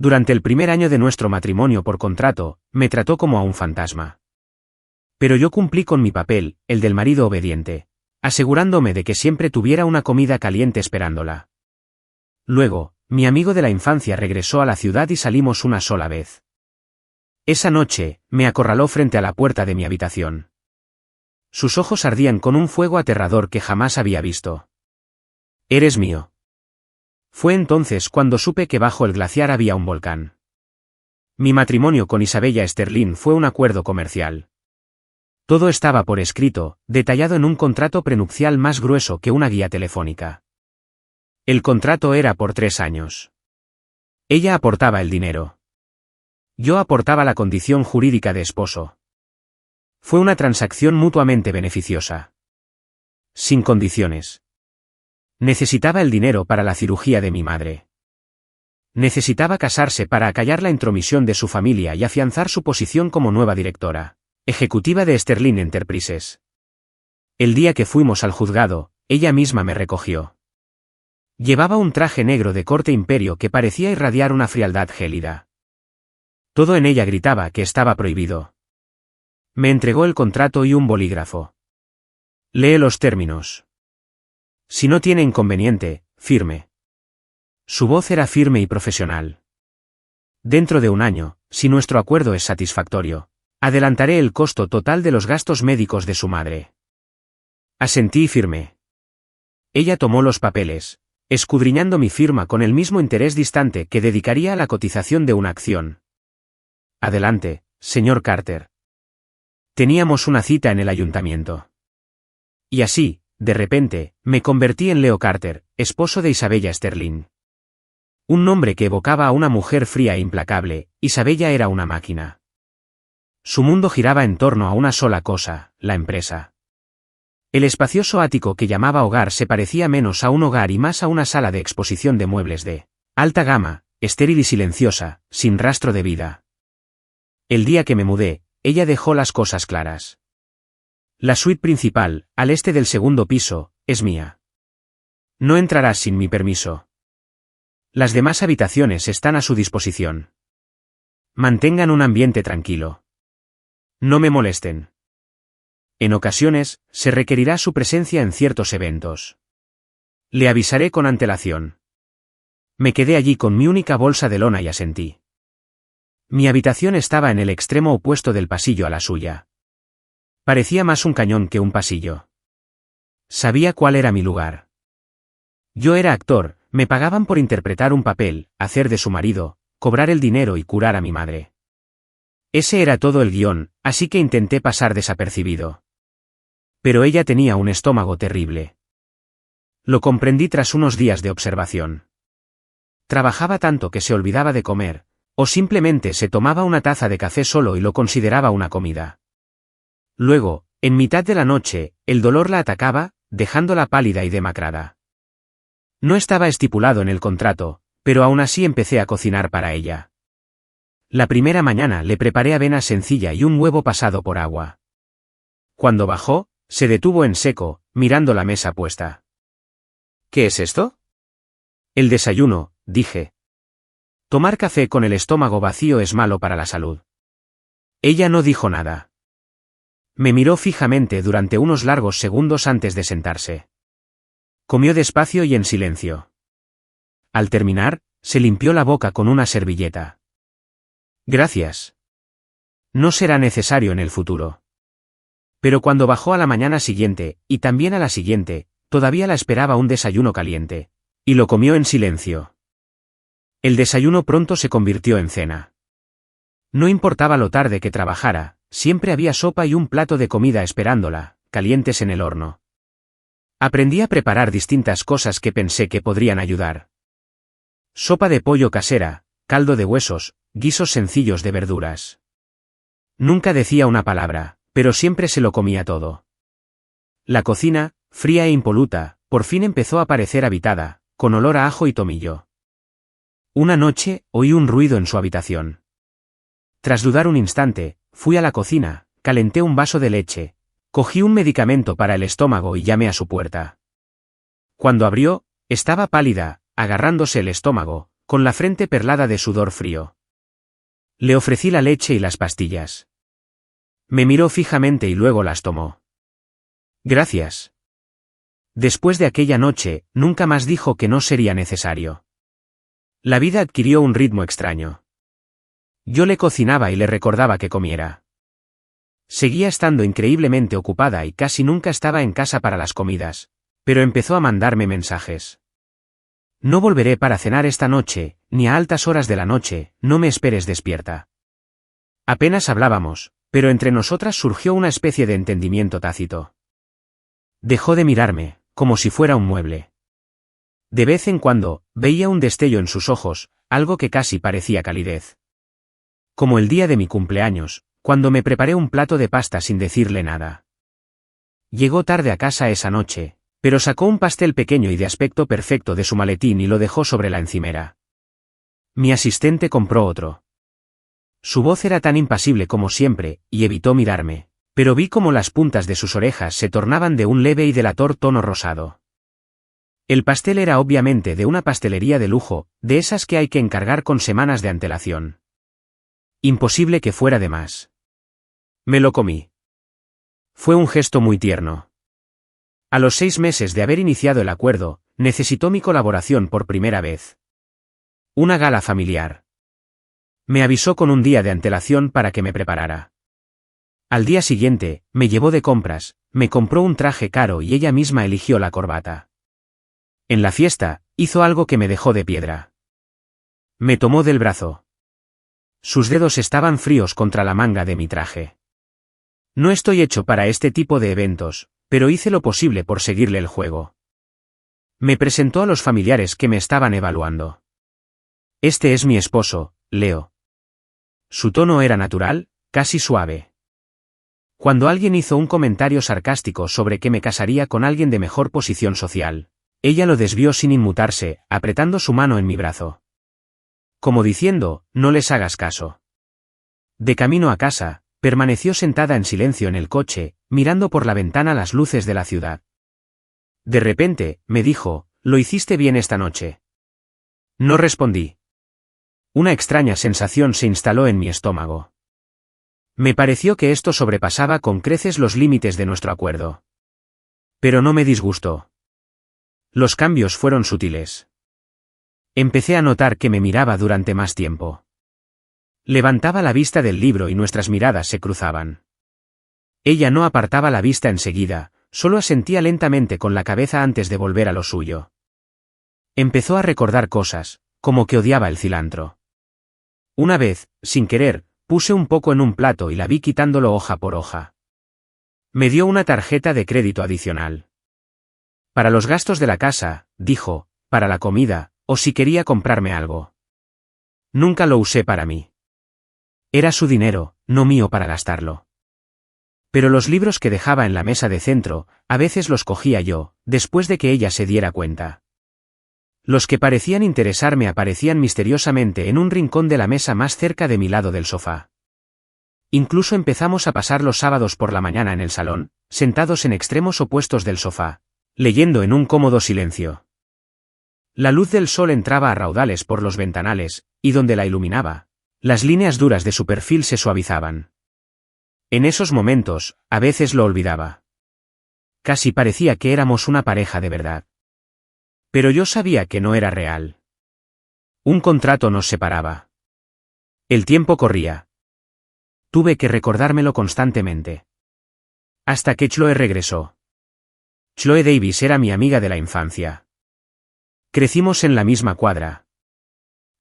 Durante el primer año de nuestro matrimonio por contrato, me trató como a un fantasma. Pero yo cumplí con mi papel, el del marido obediente, asegurándome de que siempre tuviera una comida caliente esperándola. Luego, mi amigo de la infancia regresó a la ciudad y salimos una sola vez. Esa noche, me acorraló frente a la puerta de mi habitación. Sus ojos ardían con un fuego aterrador que jamás había visto. «Eres mío». Fue entonces cuando supe que bajo el glaciar había un volcán. Mi matrimonio con Isabella Sterling fue un acuerdo comercial. Todo estaba por escrito, detallado en un contrato prenupcial más grueso que una guía telefónica. El contrato era por 3 años. Ella aportaba el dinero. Yo aportaba la condición jurídica de esposo. Fue una transacción mutuamente beneficiosa. Sin condiciones. Necesitaba el dinero para la cirugía de mi madre. Necesitaba casarse para acallar la intromisión de su familia y afianzar su posición como nueva directora ejecutiva de Sterling Enterprises. El día que fuimos al juzgado, ella misma me recogió. Llevaba un traje negro de corte imperio que parecía irradiar una frialdad gélida. Todo en ella gritaba que estaba prohibido. Me entregó el contrato y un bolígrafo. Lee los términos. Si no tiene inconveniente, firme. Su voz era firme y profesional. Dentro de 1 año, si nuestro acuerdo es satisfactorio, adelantaré el costo total de los gastos médicos de su madre. Asentí y firmé. Ella tomó los papeles, escudriñando mi firma con el mismo interés distante que dedicaría a la cotización de una acción. Adelante, señor Carter. Teníamos una cita en el ayuntamiento. Y así, de repente, me convertí en Leo Carter, esposo de Isabella Sterling. Un nombre que evocaba a una mujer fría e implacable, Isabella era una máquina. Su mundo giraba en torno a una sola cosa, la empresa. El espacioso ático que llamaba hogar se parecía menos a un hogar y más a una sala de exposición de muebles de alta gama, estéril y silenciosa, sin rastro de vida. El día que me mudé, ella dejó las cosas claras. La suite principal, al este del 2º piso, es mía. No entrarás sin mi permiso. Las demás habitaciones están a su disposición. Mantengan un ambiente tranquilo. No me molesten. En ocasiones, se requerirá su presencia en ciertos eventos. Le avisaré con antelación. Me quedé allí con mi única bolsa de lona y asentí. Mi habitación estaba en el extremo opuesto del pasillo a la suya. Parecía más un cañón que un pasillo. Sabía cuál era mi lugar. Yo era actor, me pagaban por interpretar un papel, hacer de su marido, cobrar el dinero y curar a mi madre. Ese era todo el guión, así que intenté pasar desapercibido. Pero ella tenía un estómago terrible. Lo comprendí tras unos días de observación. Trabajaba tanto que se olvidaba de comer, o simplemente se tomaba una taza de café solo y lo consideraba una comida. Luego, en mitad de la noche, el dolor la atacaba, dejándola pálida y demacrada. No estaba estipulado en el contrato, pero aún así empecé a cocinar para ella. La primera mañana le preparé avena sencilla y un huevo pasado por agua. Cuando bajó, se detuvo en seco, mirando la mesa puesta. ¿Qué es esto? El desayuno, dije. Tomar café con el estómago vacío es malo para la salud. Ella no dijo nada. Me miró fijamente durante unos largos segundos antes de sentarse. Comió despacio y en silencio. Al terminar, se limpió la boca con una servilleta. Gracias. No será necesario en el futuro. Pero cuando bajó a la mañana siguiente, y también a la siguiente, todavía la esperaba un desayuno caliente. Y lo comió en silencio. El desayuno pronto se convirtió en cena. No importaba lo tarde que trabajara, siempre había sopa y un plato de comida esperándola, calientes en el horno. Aprendí a preparar distintas cosas que pensé que podrían ayudar. Sopa de pollo casera, caldo de huesos, guisos sencillos de verduras. Nunca decía una palabra, pero siempre se lo comía todo. La cocina, fría e impoluta, por fin empezó a parecer habitada, con olor a ajo y tomillo. Una noche, oí un ruido en su habitación. Tras dudar un instante, fui a la cocina, calenté un vaso de leche, cogí un medicamento para el estómago y llamé a su puerta. Cuando abrió, estaba pálida, agarrándose el estómago, con la frente perlada de sudor frío. Le ofrecí la leche y las pastillas. Me miró fijamente y luego las tomó. Gracias. Después de aquella noche, nunca más dijo que no sería necesario. La vida adquirió un ritmo extraño. Yo le cocinaba y le recordaba que comiera. Seguía estando increíblemente ocupada y casi nunca estaba en casa para las comidas, pero empezó a mandarme mensajes. No volveré para cenar esta noche, ni a altas horas de la noche, no me esperes despierta. Apenas hablábamos, pero entre nosotras surgió una especie de entendimiento tácito. Dejó de mirarme, como si fuera un mueble. De vez en cuando, veía un destello en sus ojos, algo que casi parecía calidez. Como el día de mi cumpleaños, cuando me preparé un plato de pasta sin decirle nada. Llegó tarde a casa esa noche, pero sacó un pastel pequeño y de aspecto perfecto de su maletín y lo dejó sobre la encimera. Mi asistente compró otro. Su voz era tan impasible como siempre, y evitó mirarme, pero vi cómo las puntas de sus orejas se tornaban de un leve y delator tono rosado. El pastel era obviamente de una pastelería de lujo, de esas que hay que encargar con semanas de antelación. Imposible que fuera de más. Me lo comí. Fue un gesto muy tierno. A los 6 meses de haber iniciado el acuerdo, necesitó mi colaboración por primera vez. Una gala familiar. Me avisó con un día de antelación para que me preparara. Al día siguiente, me llevó de compras, me compró un traje caro y ella misma eligió la corbata. En la fiesta, hizo algo que me dejó de piedra. Me tomó del brazo. Sus dedos estaban fríos contra la manga de mi traje. No estoy hecho para este tipo de eventos, pero hice lo posible por seguirle el juego. Me presentó a los familiares que me estaban evaluando. Este es mi esposo, Leo. Su tono era natural, casi suave. Cuando alguien hizo un comentario sarcástico sobre que me casaría con alguien de mejor posición social, ella lo desvió sin inmutarse, apretando su mano en mi brazo. Como diciendo, no les hagas caso. De camino a casa, permaneció sentada en silencio en el coche, mirando por la ventana las luces de la ciudad. De repente, me dijo, «¿Lo hiciste bien esta noche?» No respondí. Una extraña sensación se instaló en mi estómago. Me pareció que esto sobrepasaba con creces los límites de nuestro acuerdo. Pero no me disgustó. Los cambios fueron sutiles. Empecé a notar que me miraba durante más tiempo. Levantaba la vista del libro y nuestras miradas se cruzaban. Ella no apartaba la vista enseguida, solo asentía lentamente con la cabeza antes de volver a lo suyo. Empezó a recordar cosas, como que odiaba el cilantro. Una vez, sin querer, puse un poco en un plato y la vi quitándolo hoja por hoja. Me dio una tarjeta de crédito adicional. Para los gastos de la casa, dijo, para la comida, o si quería comprarme algo. Nunca lo usé para mí. Era su dinero, no mío para gastarlo. Pero los libros que dejaba en la mesa de centro, a veces los cogía yo, después de que ella se diera cuenta. Los que parecían interesarme aparecían misteriosamente en un rincón de la mesa más cerca de mi lado del sofá. Incluso empezamos a pasar los sábados por la mañana en el salón, sentados en extremos opuestos del sofá, leyendo en un cómodo silencio. La luz del sol entraba a raudales por los ventanales, y donde la iluminaba, las líneas duras de su perfil se suavizaban. En esos momentos, a veces lo olvidaba. Casi parecía que éramos una pareja de verdad. Pero yo sabía que no era real. Un contrato nos separaba. El tiempo corría. Tuve que recordármelo constantemente. Hasta que Chloe regresó. Chloe Davis era mi amiga de la infancia. Crecimos en la misma cuadra.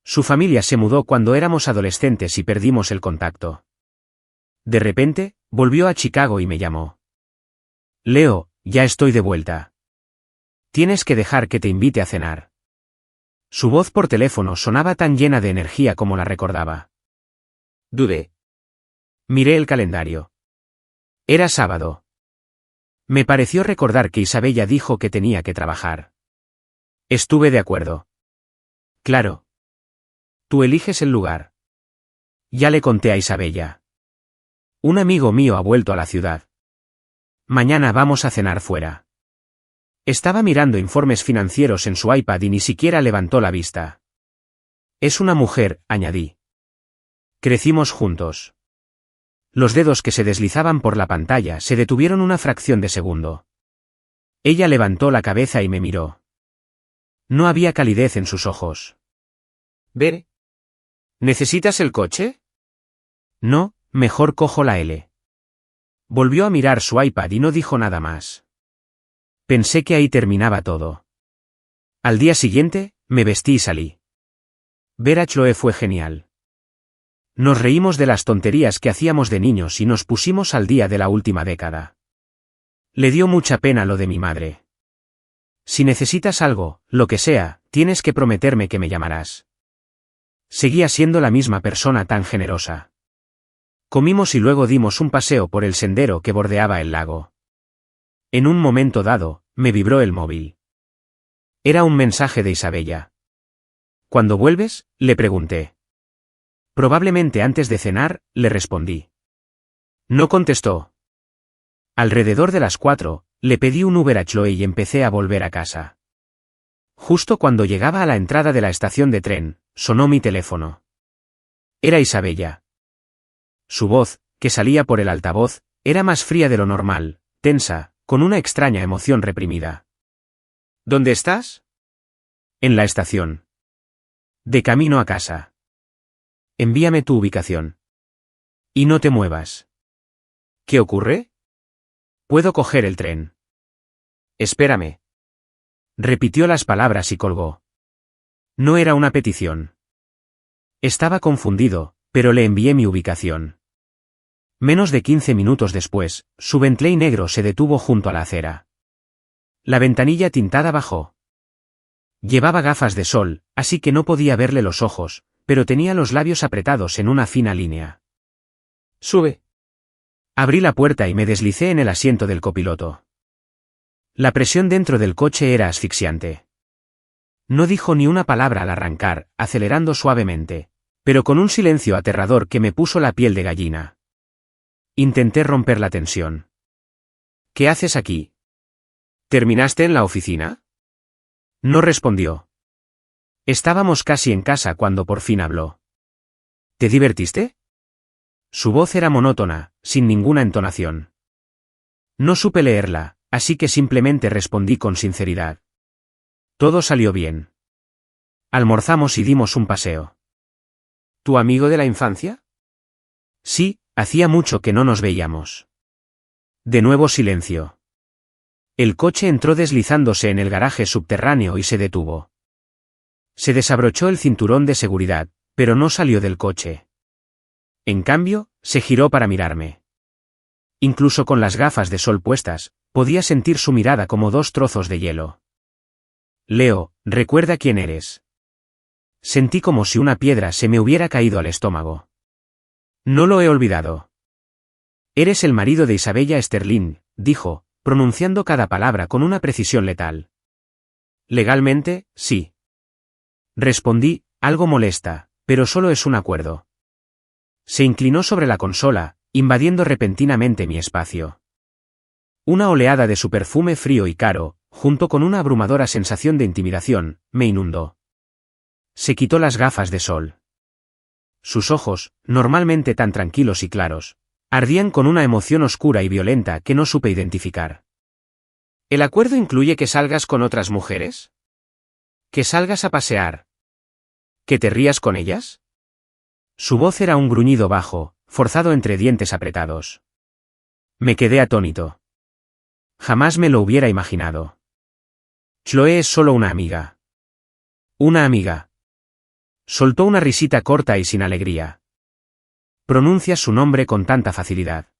Su familia se mudó cuando éramos adolescentes y perdimos el contacto. De repente, volvió a Chicago y me llamó. Leo, ya estoy de vuelta. Tienes que dejar que te invite a cenar. Su voz por teléfono sonaba tan llena de energía como la recordaba. Dudé. Miré el calendario. Era sábado. Me pareció recordar que Isabella dijo que tenía que trabajar. Estuve de acuerdo. Claro. Tú eliges el lugar. Ya le conté a Isabella. Un amigo mío ha vuelto a la ciudad. Mañana vamos a cenar fuera. Estaba mirando informes financieros en su iPad y ni siquiera levantó la vista. Es una mujer, añadí. Crecimos juntos. Los dedos que se deslizaban por la pantalla se detuvieron una fracción de segundo. Ella levantó la cabeza y me miró. No había calidez en sus ojos. Ver. ¿Necesitas el coche? No, mejor cojo la L. Volvió a mirar su iPad y no dijo nada más. Pensé que ahí terminaba todo. Al día siguiente, me vestí y salí. Ver a Chloe fue genial. Nos reímos de las tonterías que hacíamos de niños y nos pusimos al día de la última década. Le dio mucha pena lo de mi madre. Si necesitas algo, lo que sea, tienes que prometerme que me llamarás. Seguía siendo la misma persona tan generosa. Comimos y luego dimos un paseo por el sendero que bordeaba el lago. En un momento dado, me vibró el móvil. Era un mensaje de Isabella. ¿Cuándo vuelves?, le pregunté. Probablemente antes de cenar, le respondí. No contestó. Alrededor de las 4, le pedí un Uber a Chloe y empecé a volver a casa. Justo cuando llegaba a la entrada de la estación de tren, sonó mi teléfono. Era Isabella. Su voz, que salía por el altavoz, era más fría de lo normal, tensa, con una extraña emoción reprimida. ¿Dónde estás? En la estación. De camino a casa. Envíame tu ubicación. Y no te muevas. ¿Qué ocurre? Puedo coger el tren. Espérame. Repitió las palabras y colgó. No era una petición. Estaba confundido, pero le envié mi ubicación. Menos de 15 minutos después, su Bentley negro se detuvo junto a la acera. La ventanilla tintada bajó. Llevaba gafas de sol, así que no podía verle los ojos, pero tenía los labios apretados en una fina línea. Sube. Abrí la puerta y me deslicé en el asiento del copiloto. La presión dentro del coche era asfixiante. No dijo ni una palabra al arrancar, acelerando suavemente, pero con un silencio aterrador que me puso la piel de gallina. Intenté romper la tensión. ¿Qué haces aquí? ¿Terminaste en la oficina? No respondió. Estábamos casi en casa cuando por fin habló. ¿Te divertiste? Su voz era monótona, sin ninguna entonación. No supe leerla, así que simplemente respondí con sinceridad. Todo salió bien. Almorzamos y dimos un paseo. ¿Tu amigo de la infancia? Sí, hacía mucho que no nos veíamos. De nuevo silencio. El coche entró deslizándose en el garaje subterráneo y se detuvo. Se desabrochó el cinturón de seguridad, pero no salió del coche. En cambio, se giró para mirarme. Incluso con las gafas de sol puestas, podía sentir su mirada como dos trozos de hielo. Leo, recuerda quién eres. Sentí como si una piedra se me hubiera caído al estómago. No lo he olvidado. Eres el marido de Isabella Sterling, dijo, pronunciando cada palabra con una precisión letal. Legalmente, sí. Respondí, algo molesta, pero solo es un acuerdo. Se inclinó sobre la consola, invadiendo repentinamente mi espacio. Una oleada de su perfume frío y caro, junto con una abrumadora sensación de intimidación, me inundó. Se quitó las gafas de sol. Sus ojos, normalmente tan tranquilos y claros, ardían con una emoción oscura y violenta que no supe identificar. ¿El acuerdo incluye que salgas con otras mujeres? ¿Que salgas a pasear? ¿Que te rías con ellas? Su voz era un gruñido bajo, forzado entre dientes apretados. Me quedé atónito. Jamás me lo hubiera imaginado. Chloe es solo una amiga. Una amiga. Soltó una risita corta y sin alegría. Pronuncias su nombre con tanta facilidad.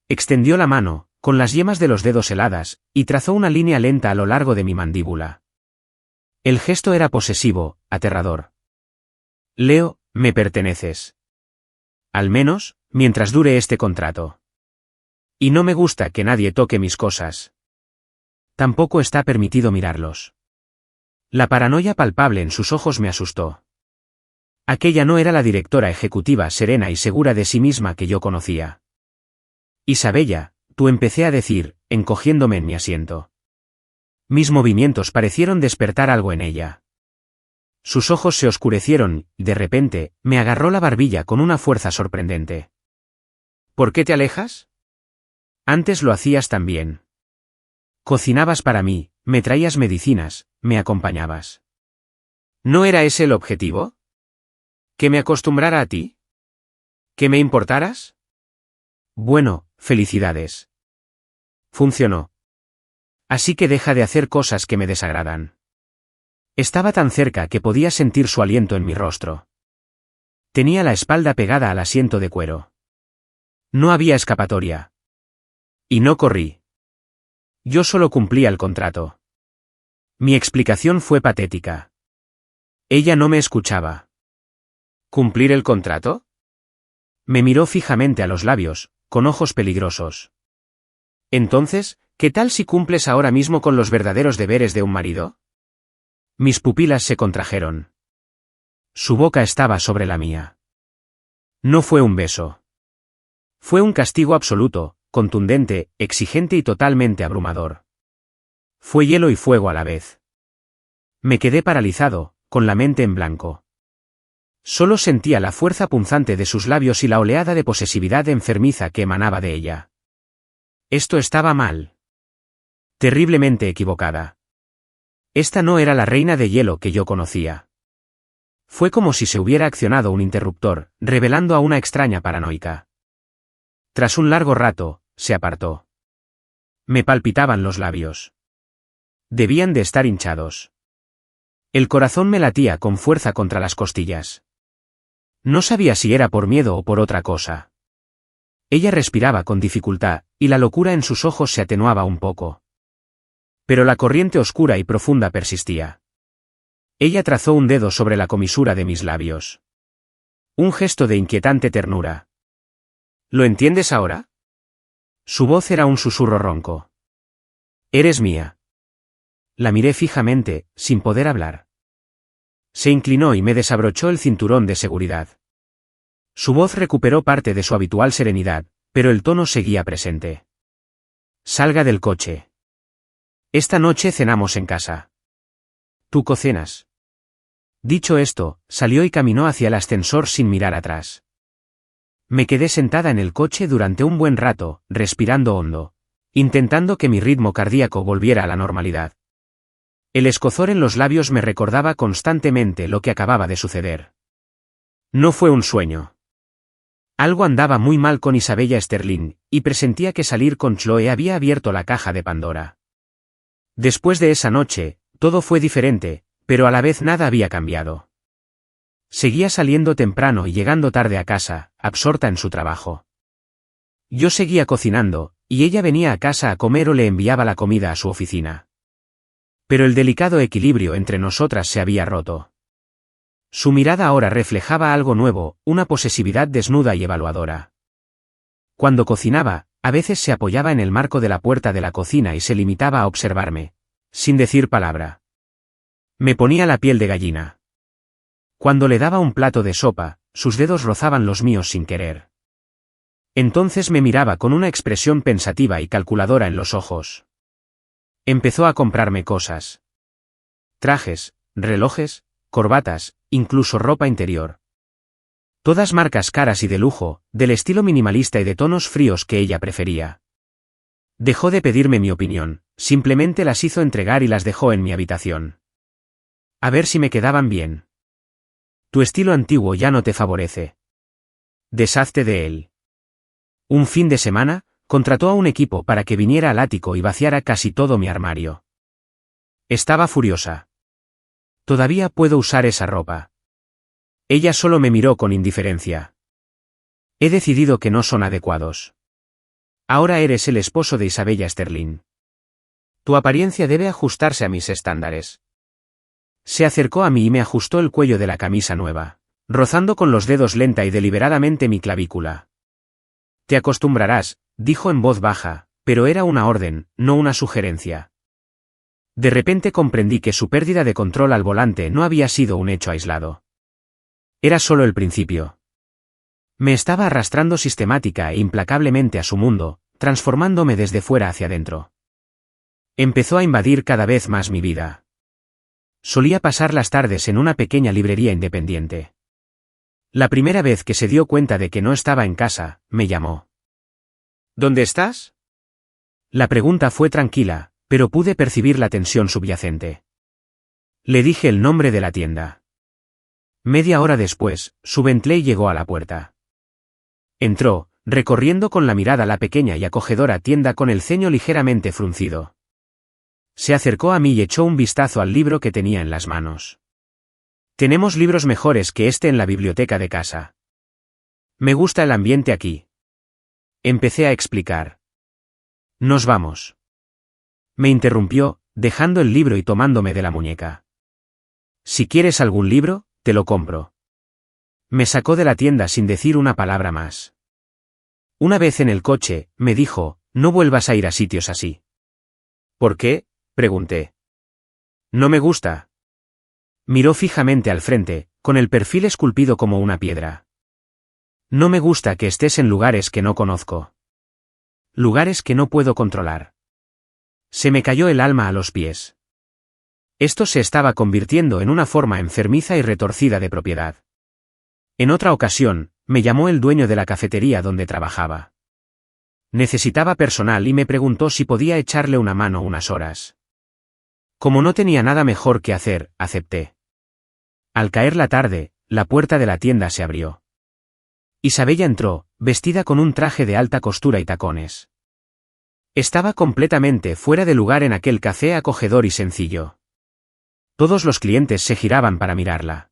Extendió la mano, con las yemas de los dedos heladas, y trazó una línea lenta a lo largo de mi mandíbula. El gesto era posesivo, aterrador. Leo, me perteneces. Al menos, mientras dure este contrato. Y no me gusta que nadie toque mis cosas. Tampoco está permitido mirarlos. La paranoia palpable en sus ojos me asustó. Aquella no era la directora ejecutiva serena y segura de sí misma que yo conocía. Isabella, tú, empecé a decir, encogiéndome en mi asiento. Mis movimientos parecieron despertar algo en ella. Sus ojos se oscurecieron, y de repente, me agarró la barbilla con una fuerza sorprendente. ¿Por qué te alejas? Antes lo hacías tan bien. Cocinabas para mí, me traías medicinas, me acompañabas. ¿No era ese el objetivo? ¿Que me acostumbrara a ti? ¿Que me importaras? Bueno, felicidades. Funcionó. Así que deja de hacer cosas que me desagradan. Estaba tan cerca que podía sentir su aliento en mi rostro. Tenía la espalda pegada al asiento de cuero. No había escapatoria. Y no corrí. Yo solo cumplía el contrato. Mi explicación fue patética. Ella no me escuchaba. ¿Cumplir el contrato? Me miró fijamente a los labios, con ojos peligrosos. Entonces, ¿qué tal si cumples ahora mismo con los verdaderos deberes de un marido? Mis pupilas se contrajeron. Su boca estaba sobre la mía. No fue un beso. Fue un castigo absoluto, contundente, exigente y totalmente abrumador. Fue hielo y fuego a la vez. Me quedé paralizado, con la mente en blanco. Solo sentía la fuerza punzante de sus labios y la oleada de posesividad enfermiza que emanaba de ella. Esto estaba mal. Terriblemente equivocada. Esta no era la reina de hielo que yo conocía. Fue como si se hubiera accionado un interruptor, revelando a una extraña paranoica. Tras un largo rato, se apartó. Me palpitaban los labios. Debían de estar hinchados. El corazón me latía con fuerza contra las costillas. No sabía si era por miedo o por otra cosa. Ella respiraba con dificultad, y la locura en sus ojos se atenuaba un poco. Pero la corriente oscura y profunda persistía. Ella trazó un dedo sobre la comisura de mis labios. Un gesto de inquietante ternura. ¿Lo entiendes ahora? Su voz era un susurro ronco. Eres mía. La miré fijamente, sin poder hablar. Se inclinó y me desabrochó el cinturón de seguridad. Su voz recuperó parte de su habitual serenidad, pero el tono seguía presente. Salga del coche. Esta noche cenamos en casa. Tú cocinas. Dicho esto, salió y caminó hacia el ascensor sin mirar atrás. Me quedé sentada en el coche durante un buen rato, respirando hondo, intentando que mi ritmo cardíaco volviera a la normalidad. El escozor en los labios me recordaba constantemente lo que acababa de suceder. No fue un sueño. Algo andaba muy mal con Isabella Sterling, y presentía que salir con Chloe había abierto la caja de Pandora. Después de esa noche, todo fue diferente, pero a la vez nada había cambiado. Seguía saliendo temprano y llegando tarde a casa, absorta en su trabajo. Yo seguía cocinando, y ella venía a casa a comer o le enviaba la comida a su oficina. Pero el delicado equilibrio entre nosotras se había roto. Su mirada ahora reflejaba algo nuevo, una posesividad desnuda y evaluadora. Cuando cocinaba, a veces se apoyaba en el marco de la puerta de la cocina y se limitaba a observarme, sin decir palabra. Me ponía la piel de gallina. Cuando le daba un plato de sopa, sus dedos rozaban los míos sin querer. Entonces me miraba con una expresión pensativa y calculadora en los ojos. Empezó a comprarme cosas. Trajes, relojes, corbatas, incluso ropa interior. Todas marcas caras y de lujo, del estilo minimalista y de tonos fríos que ella prefería. Dejó de pedirme mi opinión, simplemente las hizo entregar y las dejó en mi habitación. A ver si me quedaban bien. Tu estilo antiguo ya no te favorece. Deshazte de él. Un fin de semana, contrató a un equipo para que viniera al ático y vaciara casi todo mi armario. Estaba furiosa. Todavía puedo usar esa ropa. Ella solo me miró con indiferencia. He decidido que no son adecuados. Ahora eres el esposo de Isabella Sterling. Tu apariencia debe ajustarse a mis estándares. Se acercó a mí y me ajustó el cuello de la camisa nueva, rozando con los dedos lenta y deliberadamente mi clavícula. Te acostumbrarás, dijo en voz baja, pero era una orden, no una sugerencia. De repente comprendí que su pérdida de control al volante no había sido un hecho aislado. Era solo el principio. Me estaba arrastrando sistemática e implacablemente a su mundo, transformándome desde fuera hacia dentro. Empezó a invadir cada vez más mi vida. Solía pasar las tardes en una pequeña librería independiente. La primera vez que se dio cuenta de que no estaba en casa, me llamó. ¿Dónde estás? La pregunta fue tranquila, pero pude percibir la tensión subyacente. Le dije el nombre de la tienda. Media hora después, su Bentley llegó a la puerta. Entró, recorriendo con la mirada la pequeña y acogedora tienda con el ceño ligeramente fruncido. Se acercó a mí y echó un vistazo al libro que tenía en las manos. Tenemos libros mejores que este en la biblioteca de casa. Me gusta el ambiente aquí. Empecé a explicar. Nos vamos. Me interrumpió, dejando el libro y tomándome de la muñeca. Si quieres algún libro, te lo compro. Me sacó de la tienda sin decir una palabra más. Una vez en el coche, me dijo, no vuelvas a ir a sitios así. ¿Por qué? Pregunté. No me gusta. Miró fijamente al frente, con el perfil esculpido como una piedra. No me gusta que estés en lugares que no conozco. Lugares que no puedo controlar. Se me cayó el alma a los pies. Esto se estaba convirtiendo en una forma enfermiza y retorcida de propiedad. En otra ocasión, me llamó el dueño de la cafetería donde trabajaba. Necesitaba personal y me preguntó si podía echarle una mano unas horas. Como no tenía nada mejor que hacer, acepté. Al caer la tarde, la puerta de la tienda se abrió. Isabella entró, vestida con un traje de alta costura y tacones. Estaba completamente fuera de lugar en aquel café acogedor y sencillo. Todos los clientes se giraban para mirarla.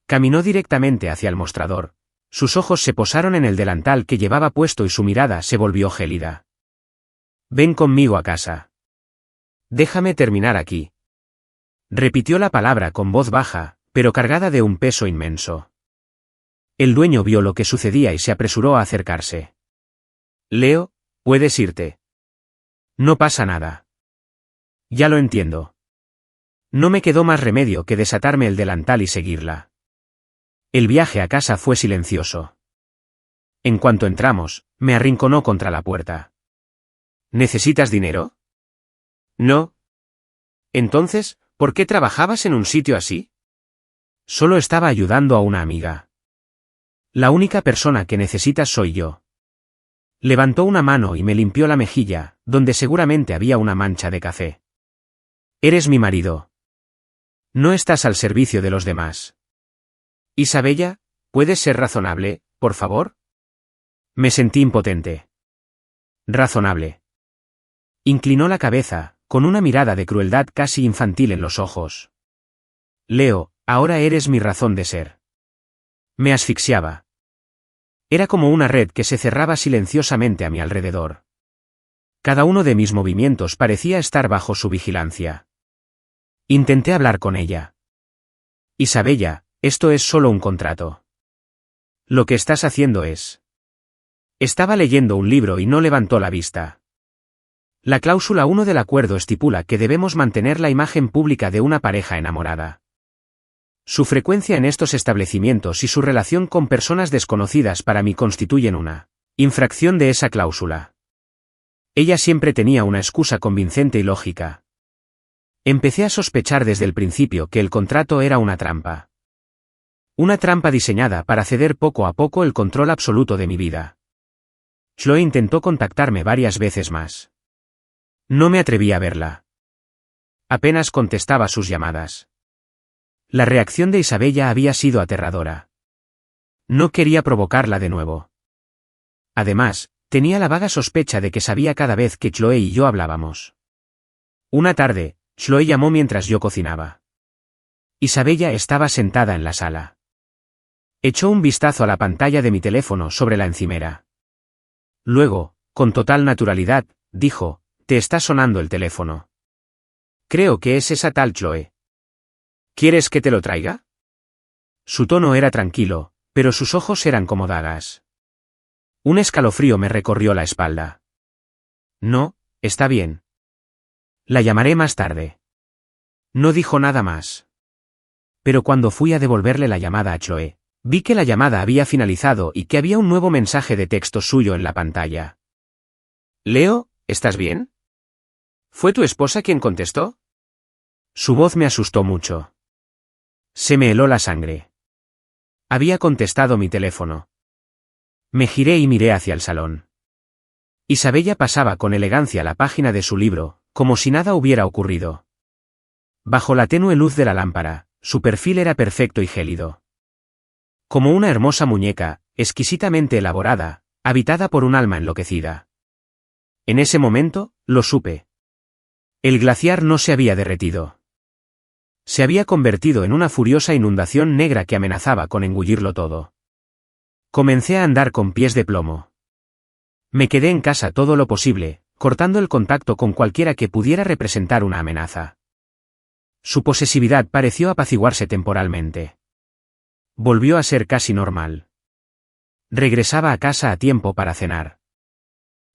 Caminó directamente hacia el mostrador. Sus ojos se posaron en el delantal que llevaba puesto y su mirada se volvió gélida. Ven conmigo a casa. Déjame terminar aquí. Repitió la palabra con voz baja, pero cargada de un peso inmenso. El dueño vio lo que sucedía y se apresuró a acercarse. Leo, puedes irte. No pasa nada. Ya lo entiendo. No me quedó más remedio que desatarme el delantal y seguirla. El viaje a casa fue silencioso. En cuanto entramos, me arrinconó contra la puerta. ¿Necesitas dinero? No. Entonces, ¿por qué trabajabas en un sitio así? Solo estaba ayudando a una amiga. La única persona que necesitas soy yo. Levantó una mano y me limpió la mejilla, donde seguramente había una mancha de café. Eres mi marido. No estás al servicio de los demás. Isabella, ¿puedes ser razonable, por favor? Me sentí impotente. Razonable. Inclinó la cabeza, con una mirada de crueldad casi infantil en los ojos. Leo, ahora eres mi razón de ser. Me asfixiaba. Era como una red que se cerraba silenciosamente a mi alrededor. Cada uno de mis movimientos parecía estar bajo su vigilancia. Intenté hablar con ella. Isabella, esto es solo un contrato. Lo que estás haciendo es... Estaba leyendo un libro y no levantó la vista. La cláusula 1 del acuerdo estipula que debemos mantener la imagen pública de una pareja enamorada. Su frecuencia en estos establecimientos y su relación con personas desconocidas para mí constituyen una infracción de esa cláusula. Ella siempre tenía una excusa convincente y lógica. Empecé a sospechar desde el principio que el contrato era una trampa. Una trampa diseñada para ceder poco a poco el control absoluto de mi vida. Chloe intentó contactarme varias veces más. No me atreví a verla. Apenas contestaba sus llamadas. La reacción de Isabella había sido aterradora. No quería provocarla de nuevo. Además, tenía la vaga sospecha de que sabía cada vez que Chloe y yo hablábamos. Una tarde, Chloe llamó mientras yo cocinaba. Isabella estaba sentada en la sala. Echó un vistazo a la pantalla de mi teléfono sobre la encimera. Luego, con total naturalidad, dijo, «Te está sonando el teléfono. Creo que es esa tal Chloe. ¿Quieres que te lo traiga?» Su tono era tranquilo, pero sus ojos eran como dagas. Un escalofrío me recorrió la espalda. «No, está bien. La llamaré más tarde». No dijo nada más. Pero cuando fui a devolverle la llamada a Chloe, vi que la llamada había finalizado y que había un nuevo mensaje de texto suyo en la pantalla. «Leo, ¿estás bien? ¿Fue tu esposa quien contestó?» Su voz me asustó mucho. Se me heló la sangre. Había contestado mi teléfono. Me giré y miré hacia el salón. Isabella pasaba con elegancia la página de su libro, como si nada hubiera ocurrido. Bajo la tenue luz de la lámpara, su perfil era perfecto y gélido. Como una hermosa muñeca, exquisitamente elaborada, habitada por un alma enloquecida. En ese momento, lo supe. El glaciar no se había derretido. Se había convertido en una furiosa inundación negra que amenazaba con engullirlo todo. Comencé a andar con pies de plomo. Me quedé en casa todo lo posible, cortando el contacto con cualquiera que pudiera representar una amenaza. Su posesividad pareció apaciguarse temporalmente. Volvió a ser casi normal. Regresaba a casa a tiempo para cenar.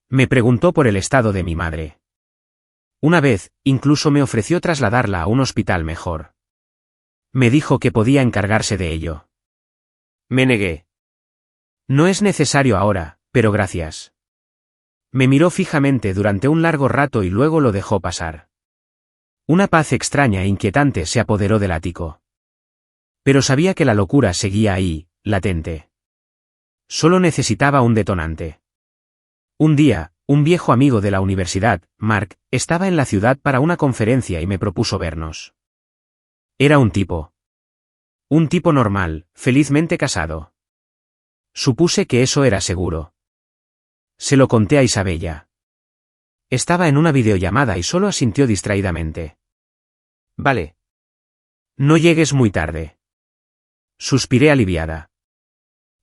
Me preguntó por el estado de mi madre. Una vez, incluso me ofreció trasladarla a un hospital mejor. Me dijo que podía encargarse de ello. Me negué. No es necesario ahora, pero gracias. Me miró fijamente durante un largo rato y luego lo dejó pasar. Una paz extraña e inquietante se apoderó del ático. Pero sabía que la locura seguía ahí, latente. Solo necesitaba un detonante. Un día, un viejo amigo de la universidad, Mark, estaba en la ciudad para una conferencia y me propuso vernos. Era un tipo. Un tipo normal, felizmente casado. Supuse que eso era seguro. Se lo conté a Isabella. Estaba en una videollamada y solo asintió distraídamente. Vale. No llegues muy tarde. Suspiré aliviada.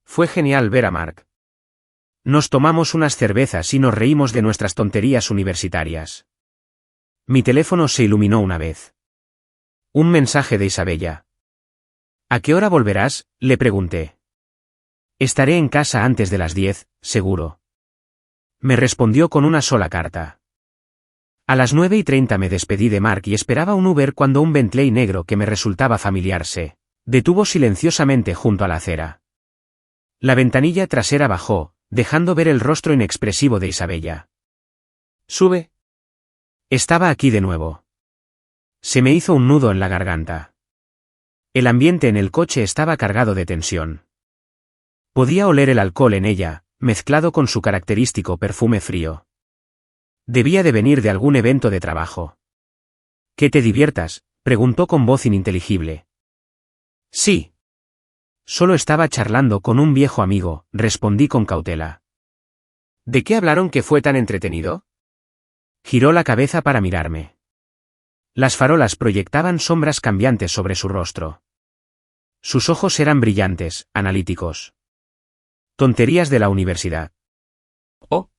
Fue genial ver a Mark. Nos tomamos unas cervezas y nos reímos de nuestras tonterías universitarias. Mi teléfono se iluminó una vez. Un mensaje de Isabella. ¿A qué hora volverás?, le pregunté. Estaré en casa antes de las 10, seguro. Me respondió con una sola carta. A las 9:30 me despedí de Mark y esperaba un Uber cuando un Bentley negro que me resultaba familiar se detuvo silenciosamente junto a la acera. La ventanilla trasera bajó, dejando ver el rostro inexpresivo de Isabella. «Sube». Estaba aquí de nuevo. Se me hizo un nudo en la garganta. El ambiente en el coche estaba cargado de tensión. Podía oler el alcohol en ella, mezclado con su característico perfume frío. Debía de venir de algún evento de trabajo. «¿Que te diviertas?», preguntó con voz ininteligible. «Sí». Solo estaba charlando con un viejo amigo, respondí con cautela. ¿De qué hablaron que fue tan entretenido? Giró la cabeza para mirarme. Las farolas proyectaban sombras cambiantes sobre su rostro. Sus ojos eran brillantes, analíticos. Tonterías de la universidad. Oh.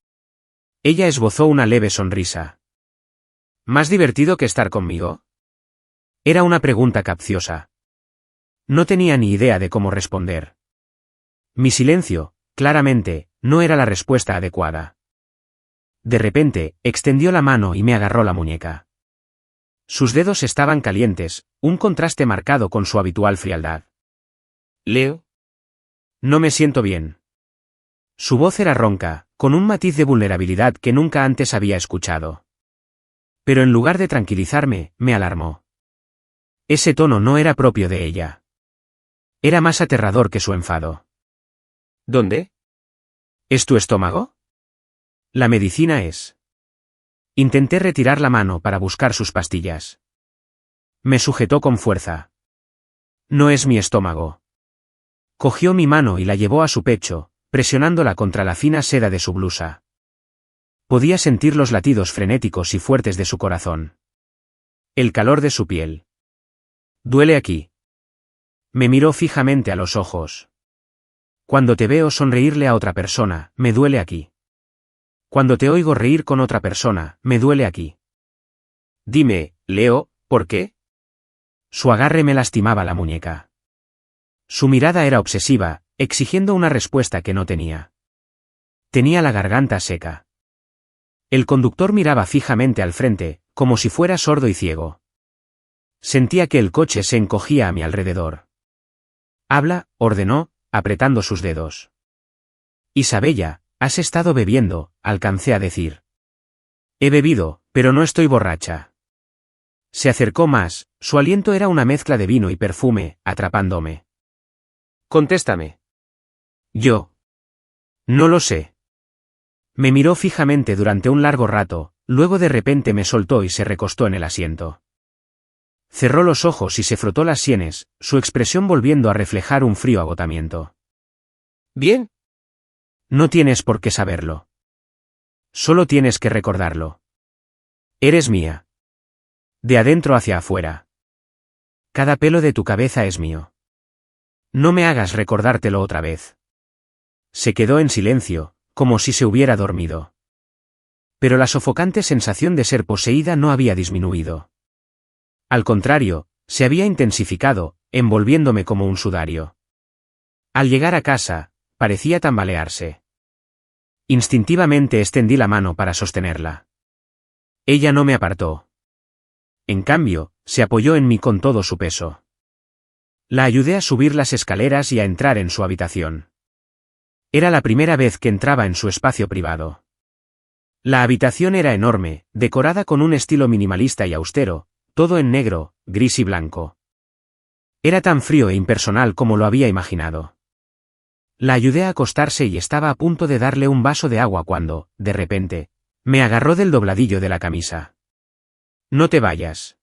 Ella esbozó una leve sonrisa. ¿Más divertido que estar conmigo? Era una pregunta capciosa. No tenía ni idea de cómo responder. Mi silencio, claramente, no era la respuesta adecuada. De repente, extendió la mano y me agarró la muñeca. Sus dedos estaban calientes, un contraste marcado con su habitual frialdad. «Leo. No me siento bien». Su voz era ronca, con un matiz de vulnerabilidad que nunca antes había escuchado. Pero en lugar de tranquilizarme, me alarmó. Ese tono no era propio de ella. Era más aterrador que su enfado. ¿Dónde? ¿Es tu estómago? La medicina es. Intenté retirar la mano para buscar sus pastillas. Me sujetó con fuerza. No es mi estómago. Cogió mi mano y la llevó a su pecho, presionándola contra la fina seda de su blusa. Podía sentir los latidos frenéticos y fuertes de su corazón. El calor de su piel. «Duele aquí». Me miró fijamente a los ojos. Cuando te veo sonreírle a otra persona, me duele aquí. Cuando te oigo reír con otra persona, me duele aquí. Dime, Leo, ¿por qué? Su agarre me lastimaba la muñeca. Su mirada era obsesiva, exigiendo una respuesta que no tenía. Tenía la garganta seca. El conductor miraba fijamente al frente, como si fuera sordo y ciego. Sentía que el coche se encogía a mi alrededor. «Habla», ordenó, apretando sus dedos. «Isabella, has estado bebiendo», alcancé a decir. «He bebido, pero no estoy borracha». Se acercó más, su aliento era una mezcla de vino y perfume, atrapándome. Contéstame. Yo. No lo sé. Me miró fijamente durante un largo rato, luego de repente me soltó y se recostó en el asiento. Cerró los ojos y se frotó las sienes, su expresión volviendo a reflejar un frío agotamiento. Bien. No tienes por qué saberlo. Solo tienes que recordarlo. Eres mía. De adentro hacia afuera. Cada pelo de tu cabeza es mío. No me hagas recordártelo otra vez. Se quedó en silencio, como si se hubiera dormido. Pero la sofocante sensación de ser poseída no había disminuido. Al contrario, se había intensificado, envolviéndome como un sudario. Al llegar a casa, parecía tambalearse. Instintivamente extendí la mano para sostenerla. Ella no me apartó. En cambio, se apoyó en mí con todo su peso. La ayudé a subir las escaleras y a entrar en su habitación. Era la primera vez que entraba en su espacio privado. La habitación era enorme, decorada con un estilo minimalista y austero, todo en negro, gris y blanco. Era tan frío e impersonal como lo había imaginado. La ayudé a acostarse y estaba a punto de darle un vaso de agua cuando, de repente, me agarró del dobladillo de la camisa. No te vayas.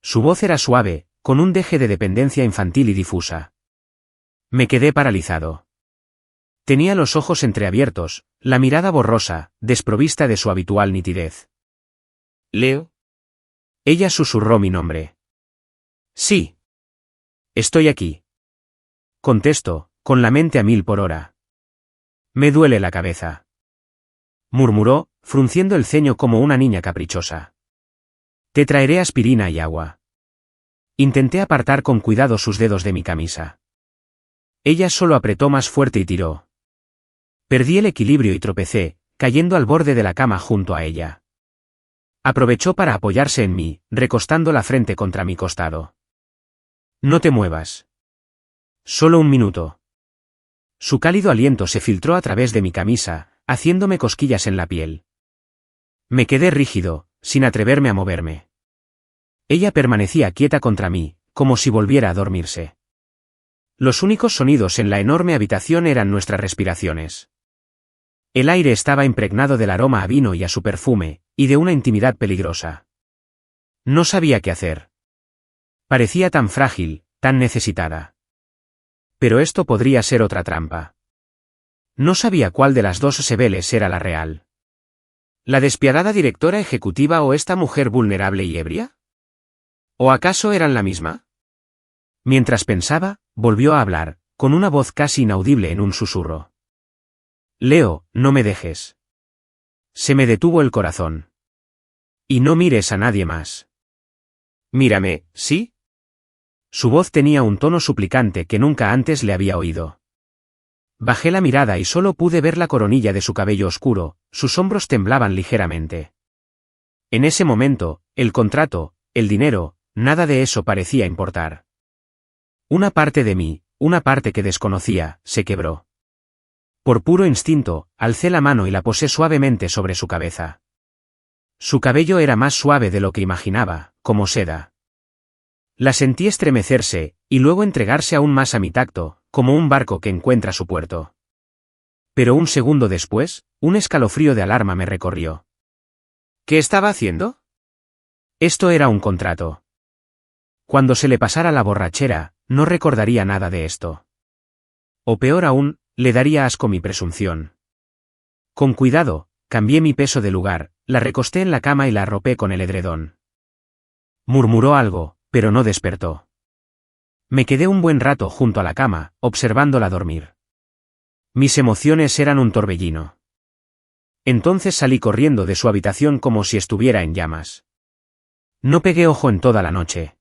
Su voz era suave, con un deje de dependencia infantil y difusa. Me quedé paralizado. Tenía los ojos entreabiertos, la mirada borrosa, desprovista de su habitual nitidez. ¿Leo? Ella susurró mi nombre. Sí. Estoy aquí. Contesto, con la mente a 1000 por hora. Me duele la cabeza. Murmuró, frunciendo el ceño como una niña caprichosa. Te traeré aspirina y agua. Intenté apartar con cuidado sus dedos de mi camisa. Ella solo apretó más fuerte y tiró. Perdí el equilibrio y tropecé, cayendo al borde de la cama junto a ella. Aprovechó para apoyarse en mí, recostando la frente contra mi costado. No te muevas. Solo un minuto. Su cálido aliento se filtró a través de mi camisa, haciéndome cosquillas en la piel. Me quedé rígido, sin atreverme a moverme. Ella permanecía quieta contra mí, como si volviera a dormirse. Los únicos sonidos en la enorme habitación eran nuestras respiraciones. El aire estaba impregnado del aroma a vino y a su perfume, y de una intimidad peligrosa. No sabía qué hacer. Parecía tan frágil, tan necesitada. Pero esto podría ser otra trampa. No sabía cuál de las dos Sebeles era la real. ¿La despiadada directora ejecutiva o esta mujer vulnerable y ebria? ¿O acaso eran la misma? Mientras pensaba, volvió a hablar, con una voz casi inaudible en un susurro. Leo, no me dejes. Se me detuvo el corazón. Y no mires a nadie más. Mírame, ¿sí? Su voz tenía un tono suplicante que nunca antes le había oído. Bajé la mirada y solo pude ver la coronilla de su cabello oscuro, sus hombros temblaban ligeramente. En ese momento, el contrato, el dinero, nada de eso parecía importar. Una parte de mí, una parte que desconocía, se quebró. Por puro instinto, alcé la mano y la posé suavemente sobre su cabeza. Su cabello era más suave de lo que imaginaba, como seda. La sentí estremecerse, y luego entregarse aún más a mi tacto, como un barco que encuentra su puerto. Pero un segundo después, un escalofrío de alarma me recorrió. ¿Qué estaba haciendo? Esto era un contrato. Cuando se le pasara la borrachera, no recordaría nada de esto. O peor aún, le daría asco mi presunción. Con cuidado, cambié mi peso de lugar, la recosté en la cama y la arropé con el edredón. Murmuró algo, pero no despertó. Me quedé un buen rato junto a la cama, observándola dormir. Mis emociones eran un torbellino. Entonces salí corriendo de su habitación como si estuviera en llamas. No pegué ojo en toda la noche.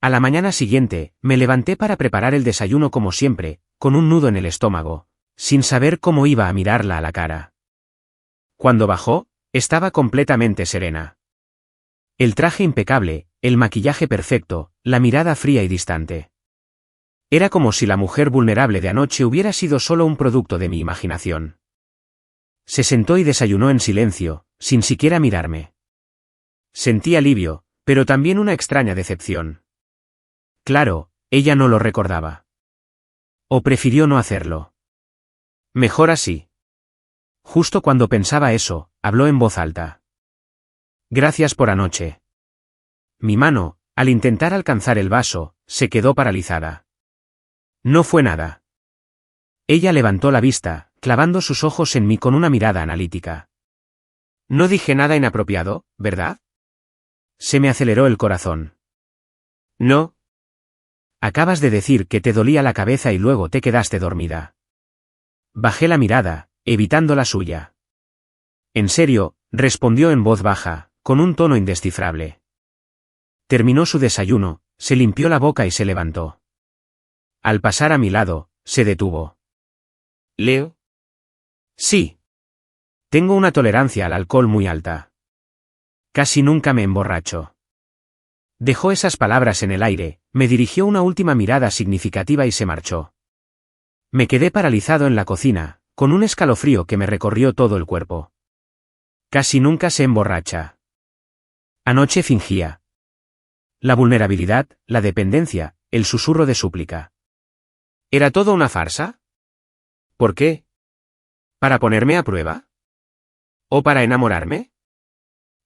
A la mañana siguiente, me levanté para preparar el desayuno como siempre, con un nudo en el estómago, sin saber cómo iba a mirarla a la cara. Cuando bajó, estaba completamente serena. El traje impecable, el maquillaje perfecto, la mirada fría y distante. Era como si la mujer vulnerable de anoche hubiera sido solo un producto de mi imaginación. Se sentó y desayunó en silencio, sin siquiera mirarme. Sentí alivio, Pero también una extraña decepción. Claro, ella no lo recordaba. O prefirió no hacerlo. Mejor así. Justo cuando pensaba eso, habló en voz alta. Gracias por anoche. Mi mano, al intentar alcanzar el vaso, se quedó paralizada. No fue nada. Ella levantó la vista, clavando sus ojos en mí con una mirada analítica. No dije nada inapropiado, ¿verdad? Se me aceleró el corazón. No. Acabas de decir que te dolía la cabeza y luego te quedaste dormida. Bajé la mirada, evitando la suya. En serio, respondió en voz baja, con un tono indescifrable. Terminó su desayuno, se limpió la boca y se levantó. Al pasar a mi lado, se detuvo. ¿Leo? Sí. Tengo una tolerancia al alcohol muy alta. Casi nunca me emborracho. Dejó esas palabras en el aire, me dirigió una última mirada significativa y se marchó. Me quedé paralizado en la cocina, con un escalofrío que me recorrió todo el cuerpo. Casi nunca se emborracha. Anoche fingía. La vulnerabilidad, la dependencia, el susurro de súplica. ¿Era todo una farsa? ¿Por qué? ¿Para ponerme a prueba? ¿O para enamorarme?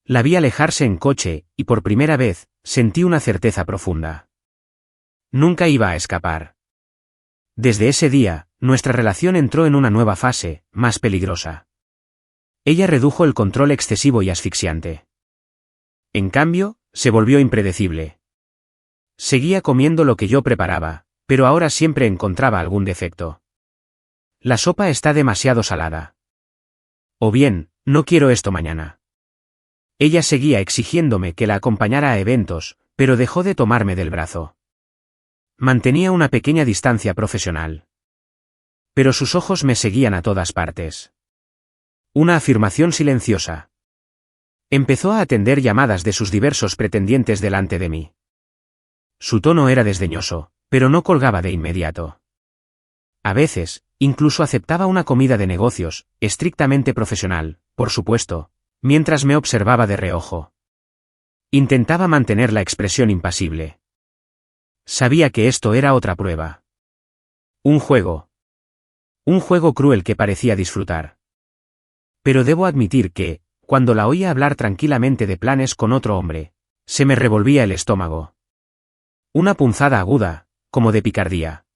La vi alejarse en coche, y por primera vez, sentí una certeza profunda. Nunca iba a escapar. Desde ese día, nuestra relación entró en una nueva fase, más peligrosa. Ella redujo el control excesivo y asfixiante. En cambio, se volvió impredecible. Seguía comiendo lo que yo preparaba, pero ahora siempre encontraba algún defecto. La sopa está demasiado salada. O bien, no quiero esto mañana. Ella seguía exigiéndome que la acompañara a eventos, pero dejó de tomarme del brazo. Mantenía una pequeña distancia profesional. Pero sus ojos me seguían a todas partes. Una afirmación silenciosa. Empezó a atender llamadas de sus diversos pretendientes delante de mí. Su tono era desdeñoso, pero no colgaba de inmediato. A veces, incluso aceptaba una comida de negocios, estrictamente profesional, por supuesto, mientras me observaba de reojo. Intentaba mantener la expresión impasible. Sabía que esto era otra prueba. Un juego. Un juego cruel que parecía disfrutar. Pero debo admitir que, cuando la oía hablar tranquilamente de planes con otro hombre, se me revolvía el estómago. Una punzada aguda, como de picardía.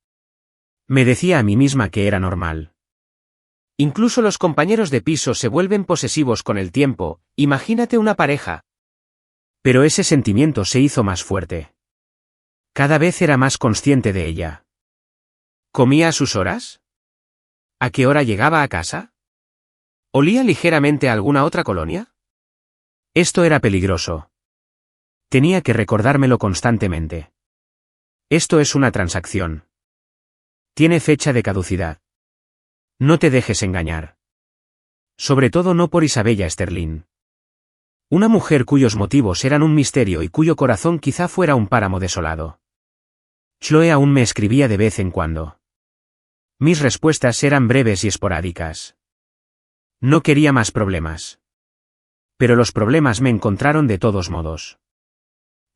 Me decía a mí misma que era normal. Incluso los compañeros de piso se vuelven posesivos con el tiempo, imagínate una pareja. Pero ese sentimiento se hizo más fuerte. Cada vez era más consciente de ella. ¿Comía a sus horas? ¿A qué hora llegaba a casa? ¿Olía ligeramente a alguna otra colonia? Esto era peligroso. Tenía que recordármelo constantemente. Esto es una transacción. Tiene fecha de caducidad. No te dejes engañar. Sobre todo no por Isabella Sterling. Una mujer cuyos motivos eran un misterio y cuyo corazón quizá fuera un páramo desolado. Chloe aún me escribía de vez en cuando. Mis respuestas eran breves y esporádicas. No quería más problemas. Pero los problemas me encontraron de todos modos.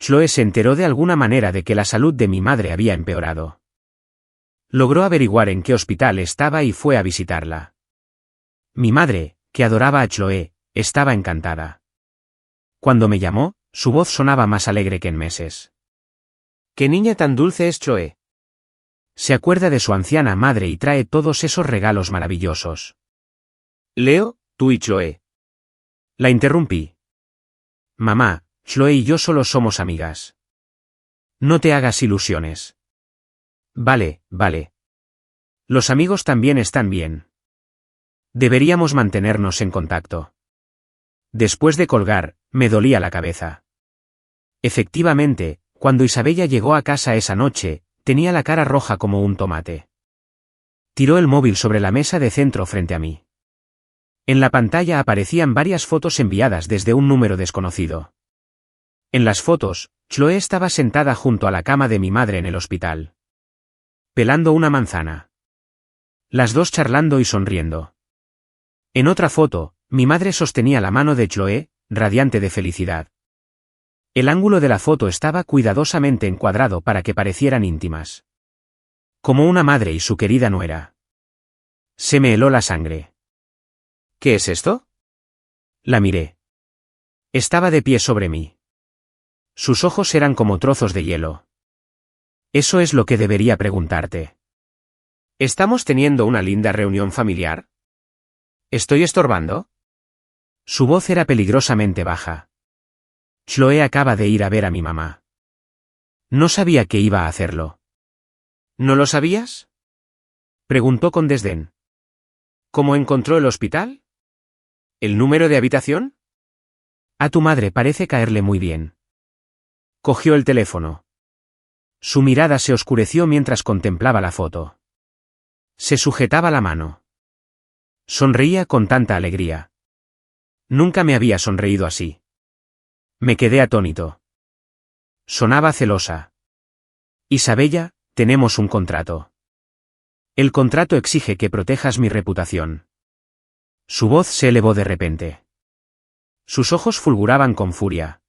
Chloe se enteró de alguna manera de que la salud de mi madre había empeorado. Logró averiguar en qué hospital estaba y fue a visitarla. Mi madre, que adoraba a Chloe, estaba encantada. Cuando me llamó, su voz sonaba más alegre que en meses. ¿Qué niña tan dulce es Chloe? Se acuerda de su anciana madre y trae todos esos regalos maravillosos. Leo, tú y Chloe. La interrumpí. Mamá, Chloe y yo solo somos amigas. No te hagas ilusiones. Vale, vale. Los amigos también están bien. Deberíamos mantenernos en contacto. Después de colgar, me dolía la cabeza. Efectivamente, cuando Isabella llegó a casa esa noche, tenía la cara roja como un tomate. Tiró el móvil sobre la mesa de centro frente a mí. En la pantalla aparecían varias fotos enviadas desde un número desconocido. En las fotos, Chloe estaba sentada junto a la cama de mi madre en el hospital. Pelando una manzana. Las dos charlando y sonriendo. En otra foto, mi madre sostenía la mano de Chloe, radiante de felicidad. El ángulo de la foto estaba cuidadosamente encuadrado para que parecieran íntimas. Como una madre y su querida nuera. Se me heló la sangre. ¿Qué es esto? La miré. Estaba de pie sobre mí. Sus ojos eran como trozos de hielo. Eso es lo que debería preguntarte. ¿Estamos teniendo una linda reunión familiar? ¿Estoy estorbando? Su voz era peligrosamente baja. Chloe acaba de ir a ver a mi mamá. No sabía que iba a hacerlo. ¿No lo sabías? Preguntó con desdén. ¿Cómo encontró el hospital? ¿El número de habitación? A tu madre parece caerle muy bien. Cogió el teléfono. Su mirada se oscureció mientras contemplaba la foto. Se sujetaba la mano. Sonreía con tanta alegría. Nunca me había sonreído así. Me quedé atónito. Sonaba celosa. Isabella, tenemos un contrato. El contrato exige que protejas mi reputación. Su voz se elevó de repente. Sus ojos fulguraban con furia.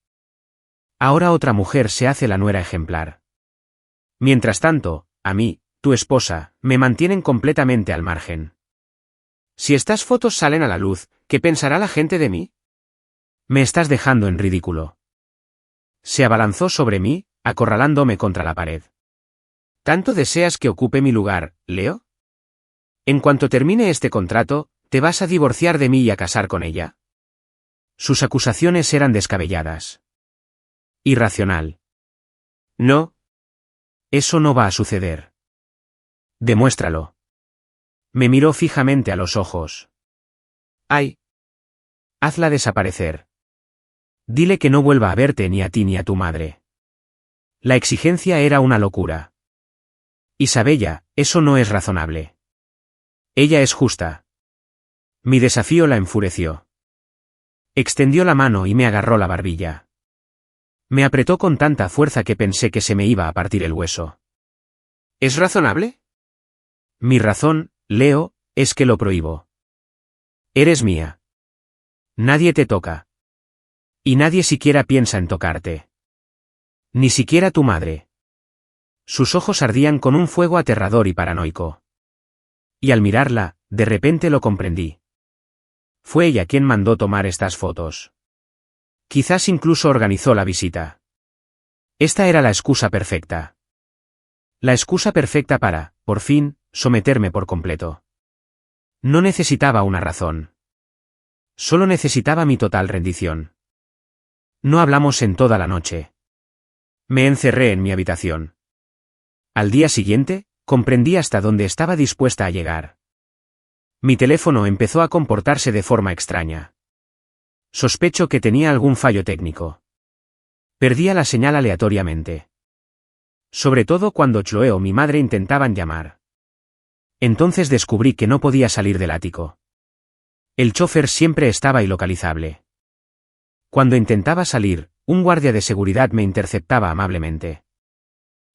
Ahora otra mujer se hace la nuera ejemplar. Mientras tanto, a mí, tu esposa, me mantienen completamente al margen. Si estas fotos salen a la luz, ¿qué pensará la gente de mí? Me estás dejando en ridículo. Se abalanzó sobre mí, acorralándome contra la pared. ¿Tanto deseas que ocupe mi lugar, Leo? En cuanto termine este contrato, ¿te vas a divorciar de mí y a casar con ella? Sus acusaciones eran descabelladas. Irracional. No. Eso no va a suceder. Demuéstralo. Me miró fijamente a los ojos. ¡Ay! Hazla desaparecer. Dile que no vuelva a verte ni a ti ni a tu madre. La exigencia era una locura. Isabella, eso no es razonable. Ella es justa. Mi desafío la enfureció. Extendió la mano y me agarró la barbilla. Me apretó con tanta fuerza que pensé que se me iba a partir el hueso. ¿Es razonable? Mi razón, Leo, es que lo prohíbo. Eres mía. Nadie te toca. Y nadie siquiera piensa en tocarte. Ni siquiera tu madre. Sus ojos ardían con un fuego aterrador y paranoico. Y al mirarla, de repente lo comprendí. Fue ella quien mandó tomar estas fotos. Quizás incluso organizó la visita. Esta era la excusa perfecta. La excusa perfecta para, por fin, someterme por completo. No necesitaba una razón. Solo necesitaba mi total rendición. No hablamos en toda la noche. Me encerré en mi habitación. Al día siguiente, comprendí hasta dónde estaba dispuesta a llegar. Mi teléfono empezó a comportarse de forma extraña. Sospecho que tenía algún fallo técnico. Perdía la señal aleatoriamente. Sobre todo cuando Chloe o mi madre intentaban llamar. Entonces descubrí que no podía salir del ático. El chofer siempre estaba ilocalizable. Cuando intentaba salir, un guardia de seguridad me interceptaba amablemente.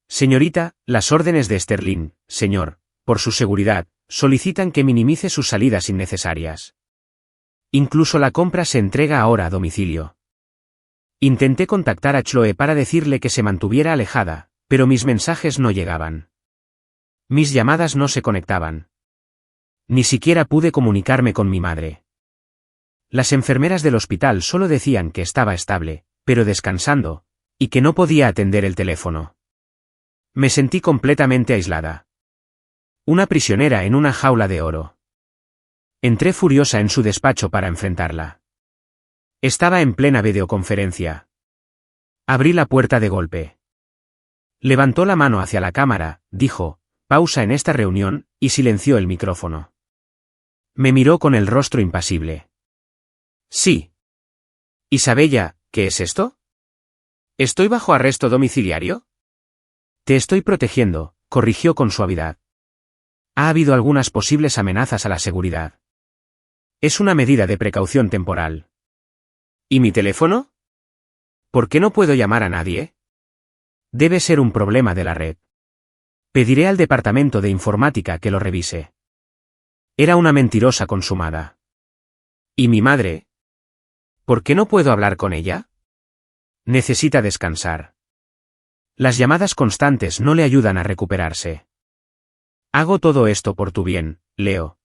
Señorita, las órdenes de Sterling, señor, por su seguridad, solicitan que minimice sus salidas innecesarias. Incluso la compra se entrega ahora a domicilio. Intenté contactar a Chloe para decirle que se mantuviera alejada, pero mis mensajes no llegaban. Mis llamadas no se conectaban. Ni siquiera pude comunicarme con mi madre. Las enfermeras del hospital solo decían que estaba estable, pero descansando, y que no podía atender el teléfono. Me sentí completamente aislada. Una prisionera en una jaula de oro. Entré furiosa en su despacho para enfrentarla. Estaba en plena videoconferencia. Abrí la puerta de golpe. Levantó la mano hacia la cámara, dijo, pausa en esta reunión, y silenció el micrófono. Me miró con el rostro impasible. Sí. Isabella, ¿qué es esto? ¿Estoy bajo arresto domiciliario? Te estoy protegiendo, corrigió con suavidad. Ha habido algunas posibles amenazas a la seguridad. Es una medida de precaución temporal. ¿Y mi teléfono? ¿Por qué no puedo llamar a nadie? Debe ser un problema de la red. Pediré al departamento de informática que lo revise. Era una mentirosa consumada. ¿Y mi madre? ¿Por qué no puedo hablar con ella? Necesita descansar. Las llamadas constantes no le ayudan a recuperarse. Hago todo esto por tu bien, Leo.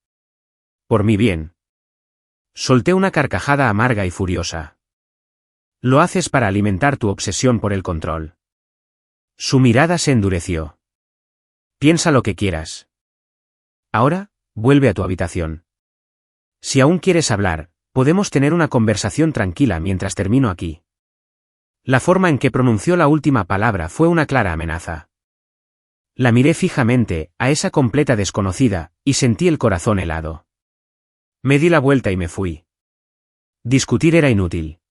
Por mi bien. Solté una carcajada amarga y furiosa. Lo haces para alimentar tu obsesión por el control. Su mirada se endureció. Piensa lo que quieras. Ahora, vuelve a tu habitación. Si aún quieres hablar, podemos tener una conversación tranquila mientras termino aquí. La forma en que pronunció la última palabra fue una clara amenaza. La miré fijamente, a esa completa desconocida, y sentí el corazón helado. Me di la vuelta y me fui. Discutir era inútil.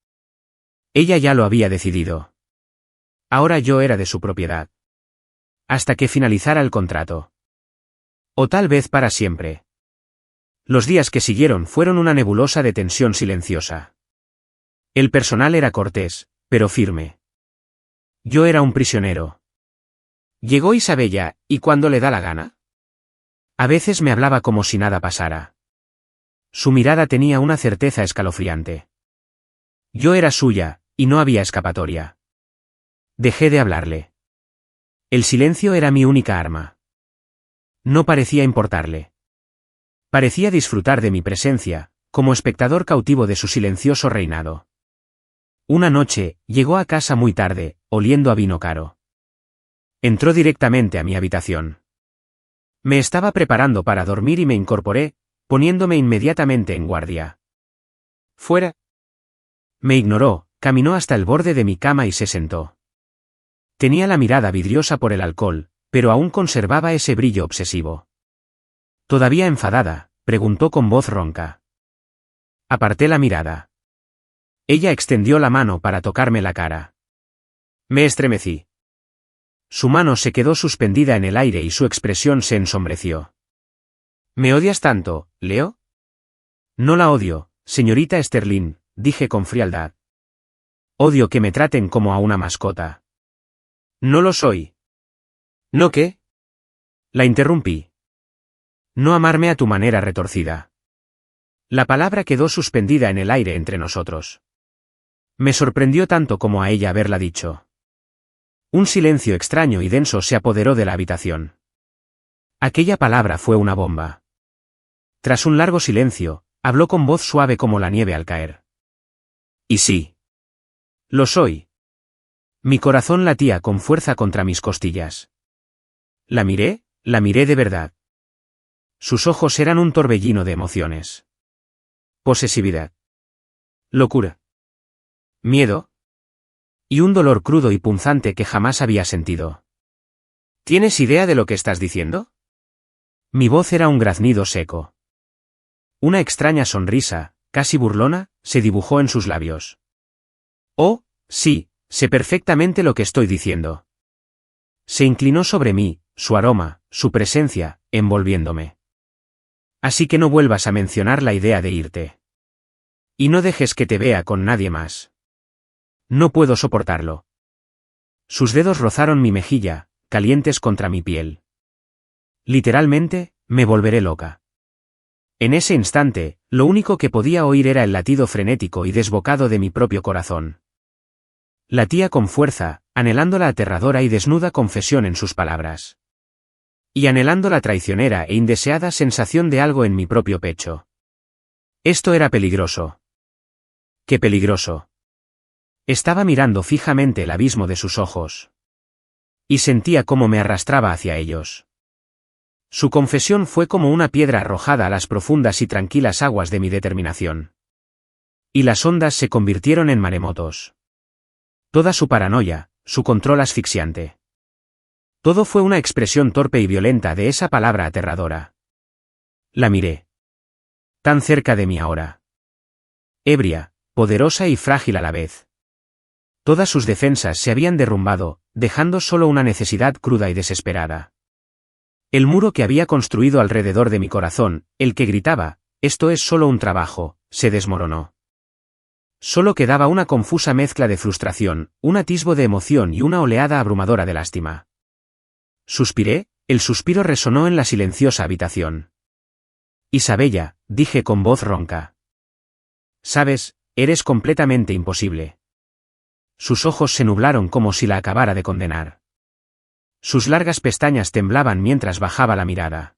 Ella ya lo había decidido. Ahora yo era de su propiedad. Hasta que finalizara el contrato. O tal vez para siempre. Los días que siguieron fueron una nebulosa de tensión silenciosa. El personal era cortés, pero firme. Yo era un prisionero. Llegó Isabella, ¿y cuándo le da la gana? A veces me hablaba como si nada pasara. Su mirada tenía una certeza escalofriante. Yo era suya, y no había escapatoria. Dejé de hablarle. El silencio era mi única arma. No parecía importarle. Parecía disfrutar de mi presencia, como espectador cautivo de su silencioso reinado. Una noche, llegó a casa muy tarde, oliendo a vino caro. Entró directamente a mi habitación. Me estaba preparando para dormir y me incorporé, poniéndome inmediatamente en guardia. «Fuera». Me ignoró, caminó hasta el borde de mi cama y se sentó. Tenía la mirada vidriosa por el alcohol, pero aún conservaba ese brillo obsesivo. Todavía enfadada, preguntó con voz ronca. Aparté la mirada. Ella extendió la mano para tocarme la cara. Me estremecí. Su mano se quedó suspendida en el aire y su expresión se ensombreció. ¿Me odias tanto, Leo? No la odio, señorita Sterling, dije con frialdad. Odio que me traten como a una mascota. No lo soy. ¿No qué? La interrumpí. No amarme a tu manera retorcida. La palabra quedó suspendida en el aire entre nosotros. Me sorprendió tanto como a ella haberla dicho. Un silencio extraño y denso se apoderó de la habitación. Aquella palabra fue una bomba. Tras un largo silencio, habló con voz suave como la nieve al caer. Y sí. Lo soy. Mi corazón latía con fuerza contra mis costillas. La miré de verdad. Sus ojos eran un torbellino de emociones. Posesividad. Locura. Miedo. Y un dolor crudo y punzante que jamás había sentido. ¿Tienes idea de lo que estás diciendo? Mi voz era un graznido seco. Una extraña sonrisa, casi burlona, se dibujó en sus labios. Oh, sí, sé perfectamente lo que estoy diciendo. Se inclinó sobre mí, su aroma, su presencia, envolviéndome. Así que no vuelvas a mencionar la idea de irte. Y no dejes que te vea con nadie más. No puedo soportarlo. Sus dedos rozaron mi mejilla, calientes contra mi piel. Literalmente, me volveré loca. En ese instante, lo único que podía oír era el latido frenético y desbocado de mi propio corazón. Latía con fuerza, anhelando la aterradora y desnuda confesión en sus palabras. Y anhelando la traicionera e indeseada sensación de algo en mi propio pecho. Esto era peligroso. ¡Qué peligroso! Estaba mirando fijamente el abismo de sus ojos. Y sentía cómo me arrastraba hacia ellos. Su confesión fue como una piedra arrojada a las profundas y tranquilas aguas de mi determinación. Y las ondas se convirtieron en maremotos. Toda su paranoia, su control asfixiante. Todo fue una expresión torpe y violenta de esa palabra aterradora. La miré. Tan cerca de mí ahora. Ebria, poderosa y frágil a la vez. Todas sus defensas se habían derrumbado, dejando solo una necesidad cruda y desesperada. El muro que había construido alrededor de mi corazón, el que gritaba, esto es solo un trabajo, se desmoronó. Solo quedaba una confusa mezcla de frustración, un atisbo de emoción y una oleada abrumadora de lástima. Suspiré, el suspiro resonó en la silenciosa habitación. Isabella, dije con voz ronca. Sabes, eres completamente imposible. sus ojos se nublaron como si la acabara de condenar. Sus largas pestañas temblaban mientras bajaba la mirada.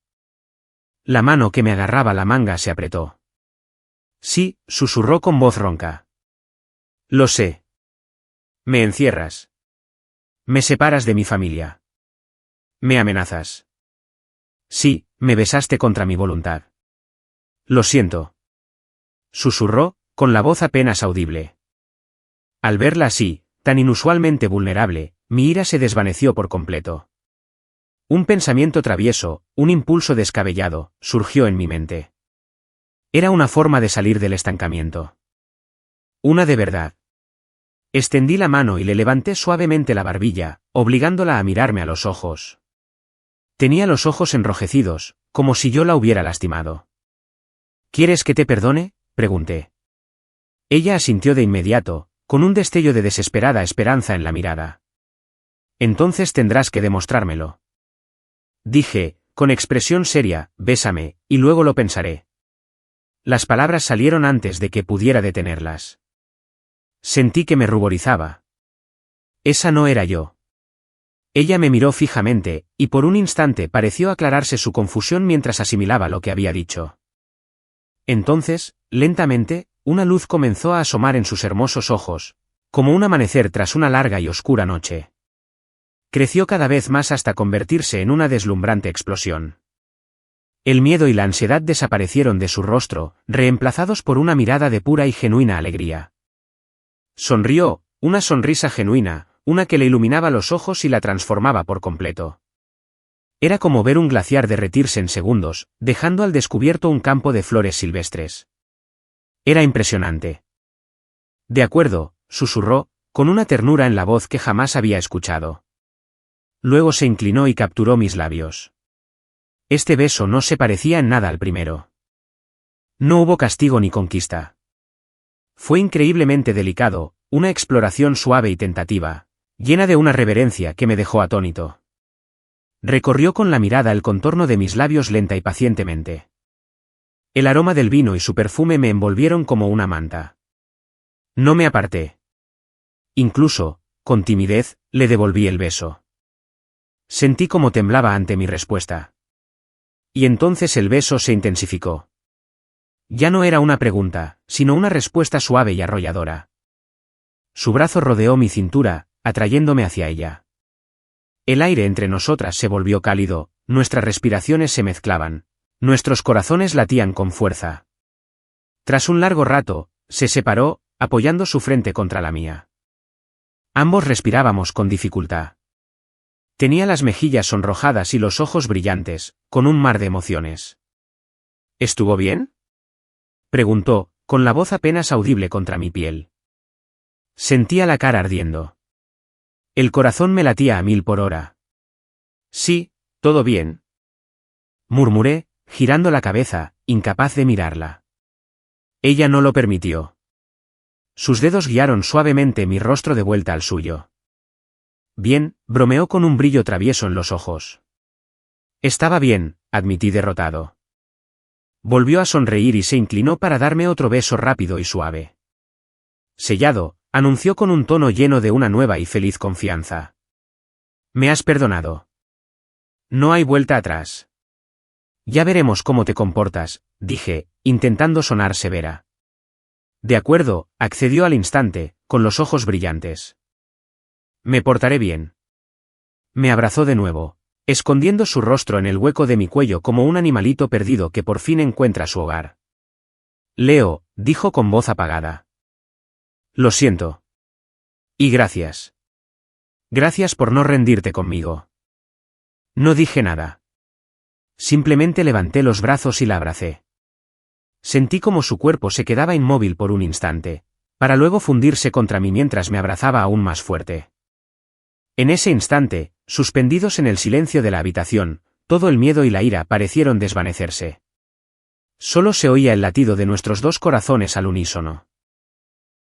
La mano que me agarraba la manga se apretó. Sí, susurró con voz ronca. Lo sé. Me encierras. Me separas de mi familia. Me amenazas. Sí, me besaste contra mi voluntad. Lo siento. Susurró, con la voz apenas audible. Al verla así, tan inusualmente vulnerable, mi ira se desvaneció por completo. Un pensamiento travieso, un impulso descabellado, surgió en mi mente. Era una forma de salir del estancamiento. Una de verdad. Extendí la mano y le levanté suavemente la barbilla, obligándola a mirarme a los ojos. Tenía los ojos enrojecidos, como si yo la hubiera lastimado. ¿Quieres que te perdone?, pregunté. Ella asintió de inmediato, con un destello de desesperada esperanza en la mirada. Entonces tendrás que demostrármelo. Dije, con expresión seria, bésame, y luego lo pensaré. Las palabras salieron antes de que pudiera detenerlas. Sentí que me ruborizaba. Esa no era yo. Ella me miró fijamente, y por un instante pareció aclararse su confusión mientras asimilaba lo que había dicho. Entonces, lentamente, una luz comenzó a asomar en sus hermosos ojos, como un amanecer tras una larga y oscura noche. Creció cada vez más hasta convertirse en una deslumbrante explosión. El miedo y la ansiedad desaparecieron de su rostro, reemplazados por una mirada de pura y genuina alegría. Sonrió, una sonrisa genuina, una que le iluminaba los ojos y la transformaba por completo. Era como ver un glaciar derretirse en segundos, dejando al descubierto un campo de flores silvestres. Era impresionante. De acuerdo, susurró, con una ternura en la voz que jamás había escuchado. Luego se inclinó y capturó mis labios. Este beso no se parecía en nada al primero. No hubo castigo ni conquista. Fue increíblemente delicado, una exploración suave y tentativa, llena de una reverencia que me dejó atónito. Recorrió con la mirada el contorno de mis labios lenta y pacientemente. El aroma del vino y su perfume me envolvieron como una manta. No me aparté. Incluso, con timidez, le devolví el beso. Sentí como temblaba ante mi respuesta. Y entonces el beso se intensificó. Ya no era una pregunta, sino una respuesta suave y arrolladora. Su brazo rodeó mi cintura, atrayéndome hacia ella. El aire entre nosotras se volvió cálido, nuestras respiraciones se mezclaban, nuestros corazones latían con fuerza. Tras un largo rato, se separó, apoyando su frente contra la mía. Ambos respirábamos con dificultad. Tenía las mejillas sonrojadas y los ojos brillantes, con un mar de emociones. ¿Estuvo bien?, preguntó, con la voz apenas audible contra mi piel. Sentía la cara ardiendo. El corazón me latía a 1000 por hora. Sí, todo bien, murmuré, girando la cabeza, incapaz de mirarla. Ella no lo permitió. Sus dedos guiaron suavemente mi rostro de vuelta al suyo. Bien, bromeó con un brillo travieso en los ojos. Estaba bien, admití derrotado. Volvió a sonreír y se inclinó para darme otro beso rápido y suave. Sellado, anunció con un tono lleno de una nueva y feliz confianza. ¿Me has perdonado? No hay vuelta atrás. Ya veremos cómo te comportas, dije, intentando sonar severa. De acuerdo, accedió al instante, con los ojos brillantes. Me portaré bien. Me abrazó de nuevo, escondiendo su rostro en el hueco de mi cuello como un animalito perdido que por fin encuentra su hogar. Leo, dijo con voz apagada. Lo siento. Y gracias. Gracias por no rendirte conmigo. No dije nada. Simplemente levanté los brazos y la abracé. Sentí como su cuerpo se quedaba inmóvil por un instante, para luego fundirse contra mí mientras me abrazaba aún más fuerte. En ese instante, suspendidos en el silencio de la habitación, todo el miedo y la ira parecieron desvanecerse. Solo se oía el latido de nuestros dos corazones al unísono.